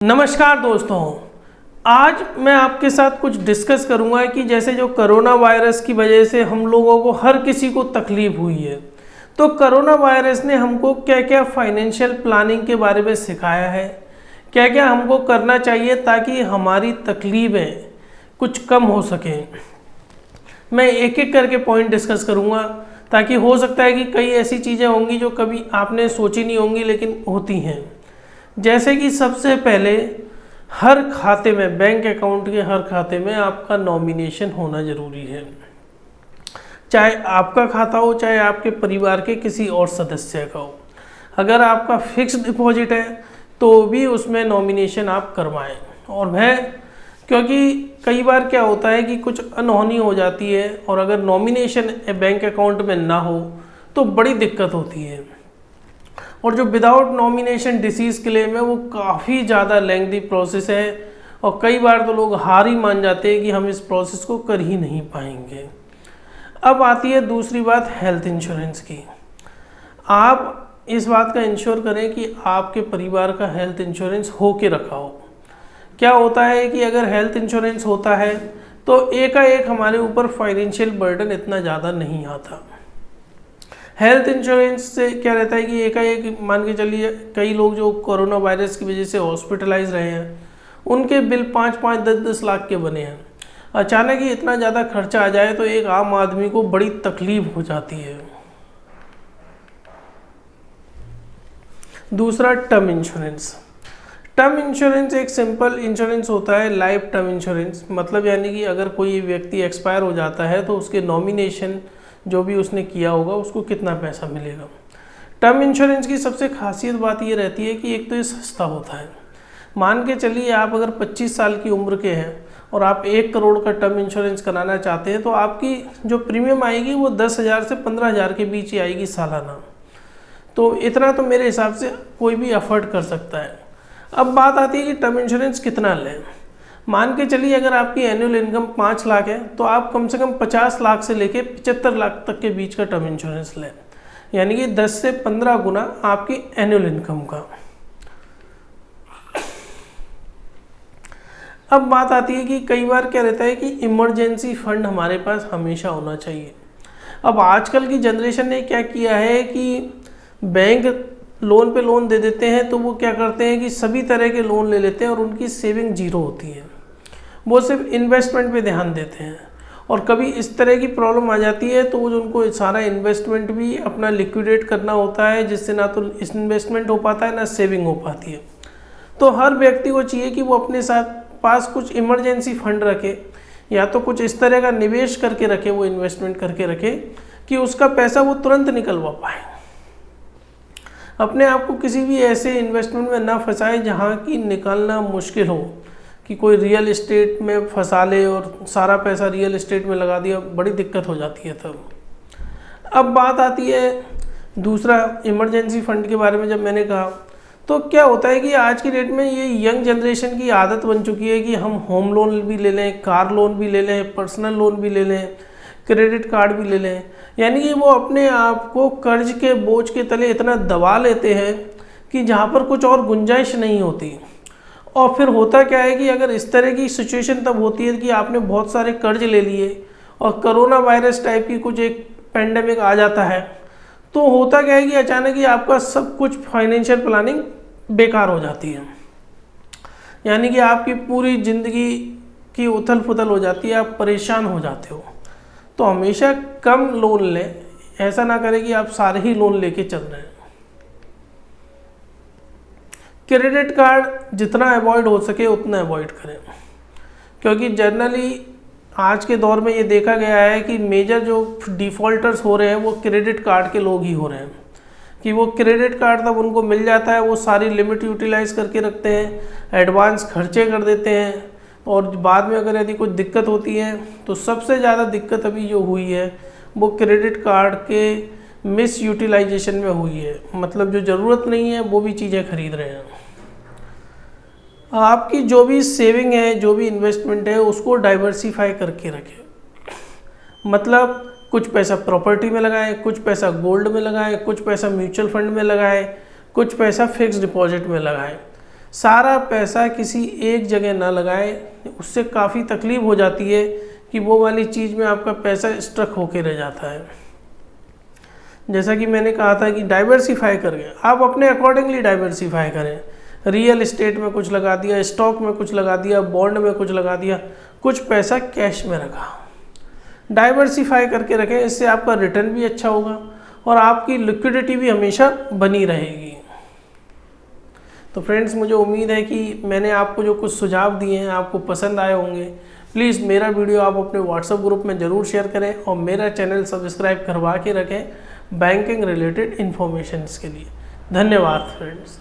नमस्कार दोस्तों, आज मैं आपके साथ कुछ डिस्कस करूंगा कि जैसे जो कोरोना वायरस की वजह से हम लोगों को हर किसी को तकलीफ हुई है। तो कोरोना वायरस ने हमको क्या क्या फाइनेंशियल प्लानिंग के बारे में सिखाया है, क्या क्या हमको करना चाहिए ताकि हमारी तकलीफें कुछ कम हो सकें। मैं एक एक करके पॉइंट डिस्कस करूंगा ताकि हो सकता है कि कई ऐसी चीज़ें होंगी जो कभी आपने सोची नहीं होंगी लेकिन होती हैं। जैसे कि सबसे पहले हर खाते में, बैंक अकाउंट के हर खाते में आपका नॉमिनेशन होना ज़रूरी है। चाहे आपका खाता हो, चाहे आपके परिवार के किसी और सदस्य का हो। अगर आपका फिक्स्ड डिपॉजिट है तो भी उसमें नॉमिनेशन आप करवाएं। और वह क्योंकि कई बार क्या होता है कि कुछ अनहोनी हो जाती है और अगर नॉमिनेशन बैंक अकाउंट में ना हो तो बड़ी दिक्कत होती है। और जो विदाउट नॉमिनेशन डिसीज़ क्लेम है वो काफ़ी ज़्यादा लेंथी प्रोसेस है और कई बार तो लोग हार ही मान जाते हैं कि हम इस प्रोसेस को कर ही नहीं पाएंगे। अब आती है दूसरी बात हेल्थ इंश्योरेंस की। आप इस बात का इंश्योर करें कि आपके परिवार का हेल्थ इंश्योरेंस हो के रखा हो। क्या होता है कि अगर हेल्थ इंश्योरेंस होता है तो एकाएक हमारे ऊपर फाइनेंशियल बर्डन इतना ज़्यादा नहीं आता। हेल्थ इंश्योरेंस से क्या रहता है कि एकाएक मान के चलिए कई लोग जो कोरोना वायरस की वजह से हॉस्पिटलाइज रहे हैं उनके बिल 5-5, 10-10 लाख के बने हैं। अचानक ही इतना ज़्यादा खर्चा आ जाए तो एक आम आदमी को बड़ी तकलीफ हो जाती है। दूसरा, टर्म इंश्योरेंस। टर्म इंश्योरेंस एक सिंपल इंश्योरेंस होता है, लाइफ टर्म इंश्योरेंस। मतलब यानी कि अगर कोई व्यक्ति एक्सपायर हो जाता है तो उसके नॉमिनेशन जो भी उसने किया होगा उसको कितना पैसा मिलेगा। टर्म इंश्योरेंस की सबसे खासियत बात ये रहती है कि एक तो ये सस्ता होता है। मान के चलिए आप अगर 25 साल की उम्र के हैं और आप 1 करोड़ का टर्म इंश्योरेंस कराना चाहते हैं तो आपकी जो प्रीमियम आएगी वो 10,000 से 15,000 के बीच ही आएगी सालाना। तो इतना तो मेरे हिसाब से कोई भी अफोर्ड कर सकता है। अब बात आती है कि टर्म इंश्योरेंस कितना लें। मान के चलिए अगर आपकी एनुअल इनकम 5 लाख है तो आप कम से कम 50 लाख से लेके 75 लाख तक के बीच का टर्म इंश्योरेंस लें, यानी कि 10 से 15 गुना आपकी एनुअल इनकम का। अब बात आती है कि कई बार क्या रहता है कि इमरजेंसी फंड हमारे पास हमेशा होना चाहिए। अब आजकल की जनरेशन ने क्या किया है कि बैंक लोन पे लोन दे देते हैं तो वो क्या करते हैं कि सभी तरह के लोन ले लेते हैं और उनकी सेविंग जीरो होती है। वो सिर्फ इन्वेस्टमेंट पे ध्यान देते हैं और कभी इस तरह की प्रॉब्लम आ जाती है तो उनको सारा इन्वेस्टमेंट भी अपना लिक्विडेट करना होता है, जिससे ना तो इन्वेस्टमेंट हो पाता है ना सेविंग हो पाती है। तो हर व्यक्ति को चाहिए कि वो अपने साथ पास कुछ इमरजेंसी फंड रखे या तो कुछ इस तरह का निवेश करके रखे, वो इन्वेस्टमेंट करके रखे कि उसका पैसा वो तुरंत निकलवा पाए। अपने आप को किसी भी ऐसे इन्वेस्टमेंट में ना फंसाए जहाँ की निकालना मुश्किल हो, कि कोई रियल एस्टेट में फंसा ले और सारा पैसा रियल एस्टेट में लगा दिया, बड़ी दिक्कत हो जाती है तब। अब बात आती है दूसरा इमरजेंसी फंड के बारे में। जब मैंने कहा तो क्या होता है कि आज की डेट में ये यंग जनरेशन की आदत बन चुकी है कि हम होम लोन भी ले लें, कार लोन भी ले लें, पर्सनल लोन भी ले लें, क्रेडिट कार्ड भी ले लें। यानी कि वो अपने आप को कर्ज के बोझ के तले इतना दबा लेते हैं कि जहाँ पर कुछ और गुंजाइश नहीं होती। और फिर होता क्या है कि अगर इस तरह की सिचुएशन तब होती है कि आपने बहुत सारे कर्ज ले लिए और कोरोना वायरस टाइप की कुछ एक पेंडेमिक आ जाता है तो होता क्या है कि अचानक ही आपका सब कुछ फाइनेंशियल प्लानिंग बेकार हो जाती है। यानी कि आपकी पूरी ज़िंदगी की उथल पुथल हो जाती है, आप परेशान हो जाते हो। तो हमेशा कम लोन लें, ऐसा ना करें कि आप सारे ही लोन लेके चल रहे हैं। क्रेडिट कार्ड जितना अवॉइड हो सके उतना अवॉइड करें, क्योंकि जनरली आज के दौर में ये देखा गया है कि मेजर जो डिफ़ॉल्टर्स हो रहे हैं वो क्रेडिट कार्ड के लोग ही हो रहे हैं। कि वो क्रेडिट कार्ड तब उनको मिल जाता है, वो सारी लिमिट यूटिलाइज़ करके रखते हैं, एडवांस खर्चे कर देते हैं और बाद में अगर यदि कुछ दिक्कत होती है तो सबसे ज़्यादा दिक्कत अभी जो हुई है वो क्रेडिट कार्ड के मिस यूटिलाइजेशन में हुई है। मतलब जो ज़रूरत नहीं है वो भी चीज़ें खरीद रहे हैं। आपकी जो भी सेविंग है, जो भी इन्वेस्टमेंट है, उसको डाइवर्सिफाई करके रखें। मतलब कुछ पैसा प्रॉपर्टी में लगाएं, कुछ पैसा गोल्ड में लगाएं, कुछ पैसा म्यूचुअल फंड में लगाएं, कुछ पैसा फिक्स डिपॉजिट में लगाएं। सारा पैसा किसी एक जगह ना लगाएं, उससे काफ़ी तकलीफ हो जाती है कि वो वाली चीज़ में आपका पैसा स्ट्रक होके रह जाता है। जैसा कि मैंने कहा था कि डाइवर्सिफाई करके आप अपने अकॉर्डिंगली डाइवर्सिफाई करें। रियल एस्टेट में कुछ लगा दिया, स्टॉक में कुछ लगा दिया, बॉन्ड में कुछ लगा दिया, कुछ पैसा कैश में रखा। डाइवर्सिफाई करके रखें, इससे आपका रिटर्न भी अच्छा होगा और आपकी लिक्विडिटी भी हमेशा बनी रहेगी। तो फ्रेंड्स, मुझे उम्मीद है कि मैंने आपको जो कुछ सुझाव दिए हैं आपको पसंद आए होंगे। प्लीज़ मेरा वीडियो आप अपने व्हाट्सएप ग्रुप में ज़रूर शेयर करें और मेरा चैनल सब्सक्राइब करवा के रखें बैंकिंग रिलेटेड इन्फॉर्मेशंस के लिए। धन्यवाद फ्रेंड्स।